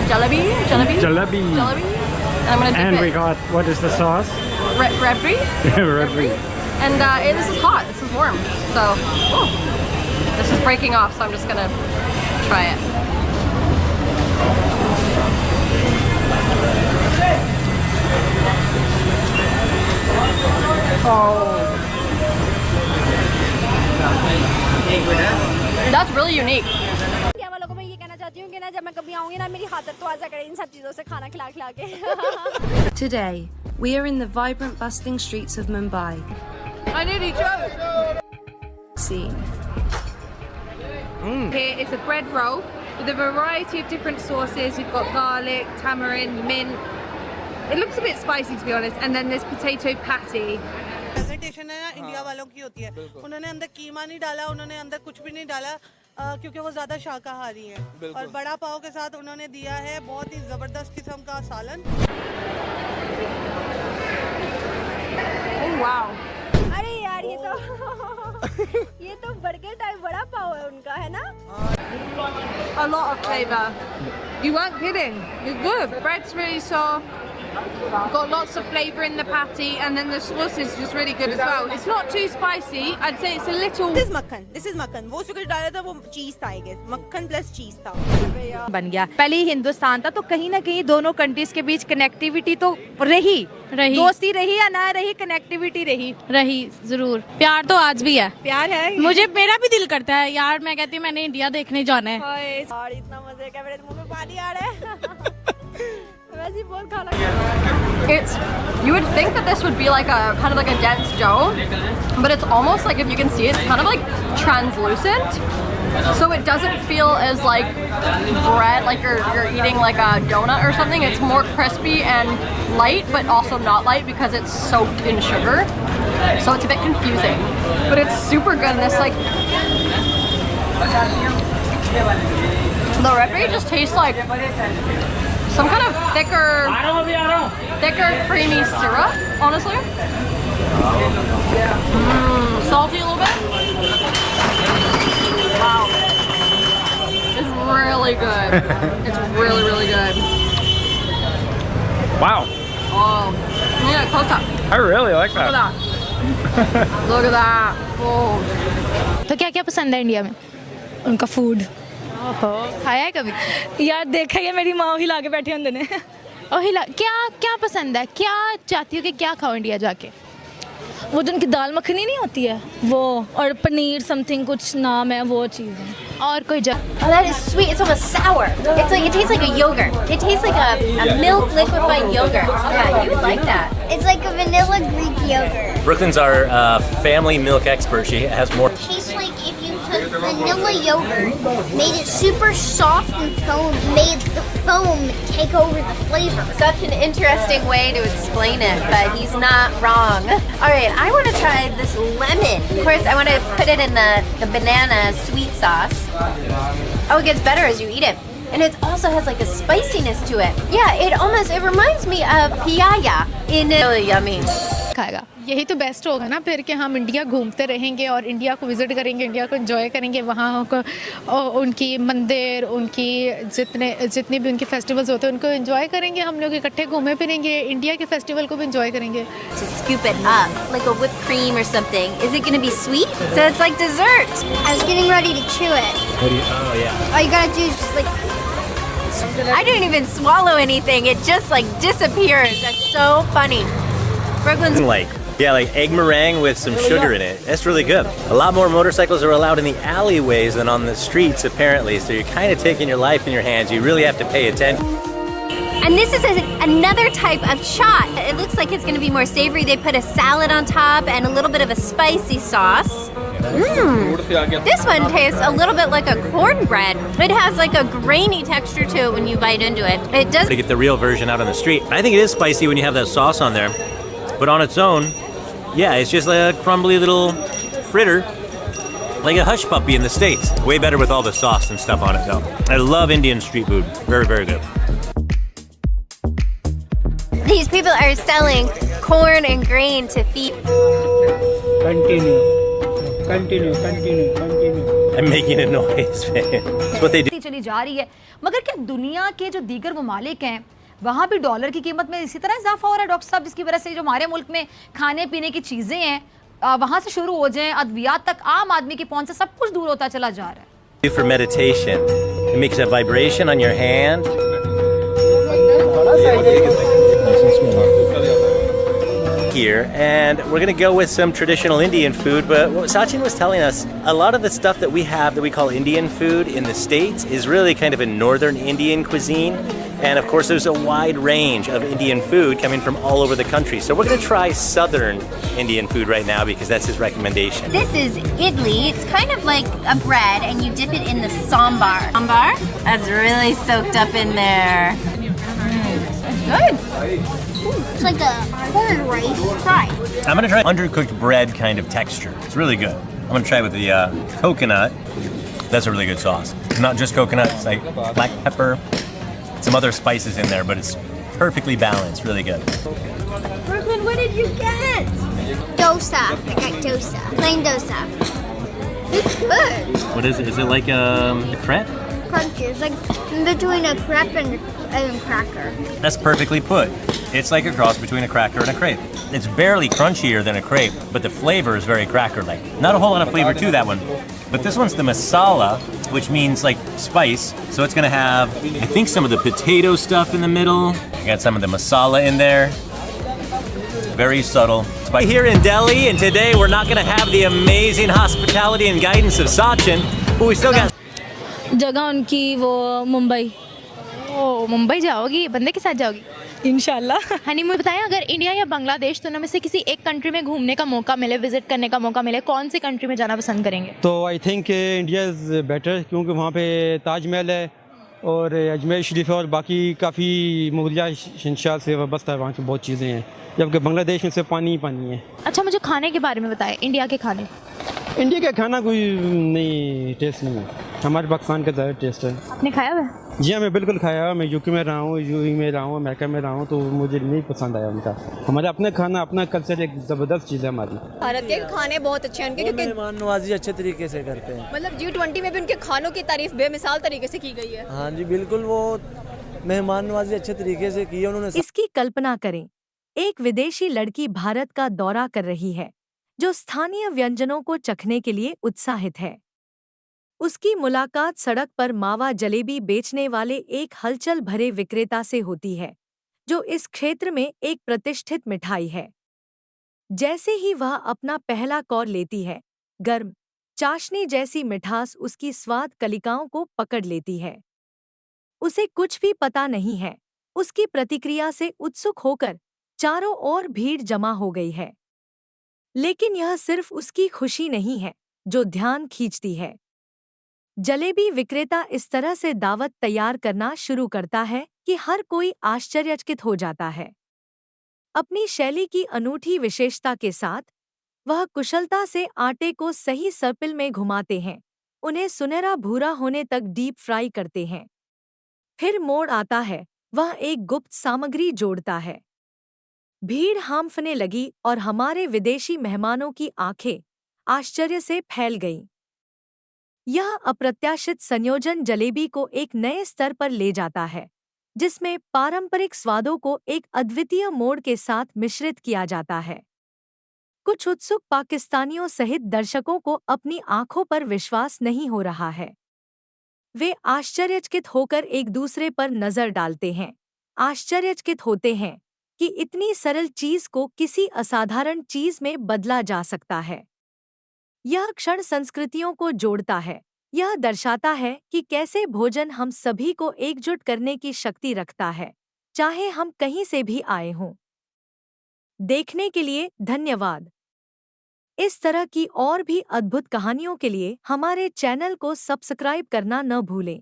jalebi. Jalebi. And I'm gonna dip And it. we got, what is the sauce? Rabri. Rabri. And this is hot. This is warm. So, this is breaking off. So I'm just gonna try it. Oh, that's really unique. India वालों को मैं ये कहना चाहती हूँ कि ना जब मैं कभी आऊँगी ना मेरी हाथर तो आजा करे इन सब चीज़ों से खाना खिला खिला के. Today, we are in the vibrant, bustling streets of Mumbai. I nearly choked. Scene. Here is a bread roll with a variety of different sauces. You've got garlic, tamarind, mint. It looks a bit spicy to be honest. And then there's potato patty. Presentation है ना India वालों की होती है. उन्होंने अंदर कीमा नहीं डाला, उन्होंने अंदर कुछ भी नहीं डाला क्योंकि वो ज़्यादा शाकाहारी हैं. और बड़ा पाव के साथ उन्होंने दिया है बहुत ही ज़बरदस्त किस्म का सालन. Oh wow. अरे यार ये तो बर्गर टाइप बड़ा पाव है उनका है ना. A lot of flavour. You weren't kidding. You're good. Bread's really soft. Got lots of flavour in the patty, and then the sauce is just really good as well. It's not too spicy. I'd say it's a little. This is मक्खन. वो sugar डाला था वो चीज़ था I guess. मक्खन plus चीज़ था. बन गया. पहले ही हिंदुस्तान था तो कहीं ना कहीं दोनों कंट्रीज के बीच कनेक्टिविटी तो रही. दोस्ती रही या ना रही, कनेक्टिविटी रही जरूर. प्यार तो आज भी है. प्यार है. मुझे मेरा भी दिल करता है यार. मैं कहती हूँ मैंने इंडिया देखने जाना है. और इतना मजे का मेरे मुंह में पानी आ रहा है. वैसे बहुत खाना. You would think that this would be like a kind of like a dense dough, but it's almost like, if you can see it, it's kind of like translucent. So it doesn't feel as like bread, like you're eating like a donut or something. It's more crispy and light, but also not light because it's soaked in sugar. So it's a bit confusing, but it's super good. And this like the rabri just tastes like some kind of thicker, creamy syrup, honestly. Salty a little bit. Wow. It's really good. It's really, really good. Wow. Oh, yeah, close up. I really like Look at that. that. Look at that. Oh. तो क्या क्या पसंद है India में? उनका food. खाया है कभी? यार देखा है मेरी माँ हिला के बैठे होंगे ने. और क्या पसंद है? क्या चाहती हो कि क्या खाओ इंडिया जाके? वो जो उनकी दाल मखनी नहीं होती है वो, और पनीर समथिंग कुछ नाम है वो चीज़ है. और कोई Oh, that is sweet. It's almost sour. It's like, it tastes like a yogurt. It tastes like a milk liquefied yogurt. Yeah, you would like that. It's like a vanilla Greek yogurt. Brooklyn's our family milk expert. She has more. It tastes like if you took vanilla yogurt, made it super soft and made the foam take over the flavor. Such an interesting way to explain it, but he's not wrong. All right, I want to try this lemon. Of course, I want to put it in the banana sweet sauce. Oh, it gets better as you eat it. And it also has like a spiciness to it. Yeah, it reminds me of piaya. Really yummy. खाएगा. यही तो best होगा ना फिर कि हम India घूमते रहेंगे और इंडिया को विजिट करेंगे, इंडिया को एंजॉय करेंगे. वहाँ को उनकी मंदिर, उनकी जितने भी उनके फेस्टिवल्स होते हैं उनको एंजॉय करेंगे. हम लोग इकट्ठे घूमे फिरेंगे, इंडिया के फेस्टिवल को भी एंजॉय करेंगे. To scoop it up like a whipped cream or something. Is it going to be sweet? So it's like dessert. I was getting ready to chew it. Oh yeah. All you gotta do is just like. I didn't even swallow anything. It just like disappears. That's so funny. Brooklyn's like egg meringue with some sugar in it. That's really good. A lot more motorcycles are allowed in the alleyways than on the streets, apparently. So you're kind of taking your life in your hands. You really have to pay attention. And this is another type of chaat. It looks like it's going to be more savory. They put a salad on top and a little bit of a spicy sauce. This one tastes a little bit like a cornbread. It has like a grainy texture to it when you bite into it. It does. To get the real version out on the street. I think it is spicy when you have that sauce on there. But on its own, yeah, it's just like a crumbly little fritter. Like a hush puppy in the States. Way better with all the sauce and stuff on it though. I love Indian street food. Very, very good. These people are selling corn and grain to feed. Continue. I'm making a noise. It's what they do. चली जा रही है, मगर क्या दुनिया के जो दीगर ममालिक हैं वहाँ भी डॉलर की कीमत में इसी तरह इजाफा हो रहा है डॉक्टर साहब, जिसकी वजह से जो हमारे मुल्क में खाने पीने की चीज़ें हैं वहाँ से शुरू हो जाएं, अद्वियात तक आम आदमी की पहुँच से सब कुछ दूर होता चला जा रहा है। For meditation, it makes a vibration on your hand. Here, and we're gonna go with some traditional Indian food, but what Sachin was telling us, a lot of the stuff that we have that we call Indian food in the States is really kind of a northern Indian cuisine, and of course there's a wide range of Indian food coming from all over the country. So we're gonna try southern Indian food right now because that's his recommendation. This is idli. It's kind of like a bread, and you dip it in the sambar. Sambar? That's really soaked up in there. Good. It's like a corn rice fry. I'm gonna try undercooked bread kind of texture. It's really good. I'm gonna try with the coconut. That's a really good sauce. Not just coconut, it's like black pepper, some other spices in there, but it's perfectly balanced, really good. Brooklyn, what did you get? Dosa. I got dosa. Plain dosa. It's good. What is it? Is it like a crepe? Crunchy. It's like in between a crepe and a cracker. That's perfectly put. It's like a cross between a cracker and a crepe. It's barely crunchier than a crepe, but the flavor is very cracker-like. Not a whole lot of flavor to that one. But this one's the masala, which means like spice. So it's gonna have, I think, some of the potato stuff in the middle. I got some of the masala in there. Very subtle. Spice. Here in Delhi, and today we're not gonna have the amazing hospitality and guidance of Sachin, but we still got. जगह उनकी वो मुंबई। ओ मुंबई जाओगी, बंदे के साथ जाओगी इंशाल्लाह। Honeymoon बताएं, अगर इंडिया या बांग्लादेश दोनों में से किसी एक कंट्री में घूमने का मौका मिले, विजिट करने का मौका मिले, कौन सी कंट्री में जाना पसंद करेंगे? तो I think India is better, क्योंकि वहाँ पे ताजमहल है और अजमेर शरीफ है और बाकी काफ़ी मुगलिया शहंशाह से वाबस्ता है, वहाँ की बहुत चीज़ें हैं, जबकि बांग्लादेश में से पानी ही पानी है। अच्छा, मुझे खाने के बारे में बताएं, इंडिया के खाने। इंडिया का खाना कोई नहीं टेस्ट नहीं है, हमारे पाकिस्तान का ज़्यादा टेस्ट है। आपने खाया हुआ? जी हाँ, मैं बिल्कुल खाया हुआ। मैं यूके में रहा हूँ, यूएई में रहा हूँ, अमेरिका में रहा हूँ, तो मुझे नहीं पसंद आया उनका। हमारा अपना खाना, अपना कल्चर एक ज़बरदस्त चीज़ है हमारी। भारत के खाने बहुत अच्छे हैं उनके, क्योंकि मेहमान नवाजी अच्छे तरीके से करते हैं। मतलब G20 में भी उनके खानों की तारीफ बेमिसाल तरीके से की गई है। हाँ जी बिल्कुल, वो मेहमान नवाजी अच्छे तरीके से की है उन्होंने। इसकी कल्पना करें, एक विदेशी लड़की भारत का दौरा कर रही है जो स्थानीय व्यंजनों को चखने के लिए उत्साहित है। उसकी मुलाकात सड़क पर मावा जलेबी बेचने वाले एक हलचल भरे विक्रेता से होती है, जो इस क्षेत्र में एक प्रतिष्ठित मिठाई है। जैसे ही वह अपना पहला कौर लेती है, गर्म चाशनी जैसी मिठास उसकी स्वाद कलिकाओं को पकड़ लेती है। उसे कुछ भी पता नहीं है, उसकी प्रतिक्रिया से उत्सुक होकर चारों ओर भीड़ जमा हो गई है। लेकिन यह सिर्फ उसकी खुशी नहीं है जो ध्यान खींचती है। जलेबी विक्रेता इस तरह से दावत तैयार करना शुरू करता है कि हर कोई आश्चर्यचकित हो जाता है। अपनी शैली की अनूठी विशेषता के साथ वह कुशलता से आटे को सही सर्पिल में घुमाते हैं, उन्हें सुनहरा भूरा होने तक डीप फ्राई करते हैं। फिर मोड़ आता है, वह एक गुप्त सामग्री जोड़ता है। भीड़ हांफने लगी और हमारे विदेशी मेहमानों की आंखें आश्चर्य से फैल गईं। यह अप्रत्याशित संयोजन जलेबी को एक नए स्तर पर ले जाता है, जिसमें पारंपरिक स्वादों को एक अद्वितीय मोड़ के साथ मिश्रित किया जाता है। कुछ उत्सुक पाकिस्तानियों सहित दर्शकों को अपनी आंखों पर विश्वास नहीं हो रहा है। वे आश्चर्यचकित होकर एक दूसरे पर नजर डालते हैं, आश्चर्यचकित होते हैं कि इतनी सरल चीज को किसी असाधारण चीज में बदला जा सकता है। यह क्षण संस्कृतियों को जोड़ता है। यह दर्शाता है कि कैसे भोजन हम सभी को एकजुट करने की शक्ति रखता है, चाहे हम कहीं से भी आए हों। देखने के लिए धन्यवाद। इस तरह की और भी अद्भुत कहानियों के लिए हमारे चैनल को सब्सक्राइब करना न भूलें।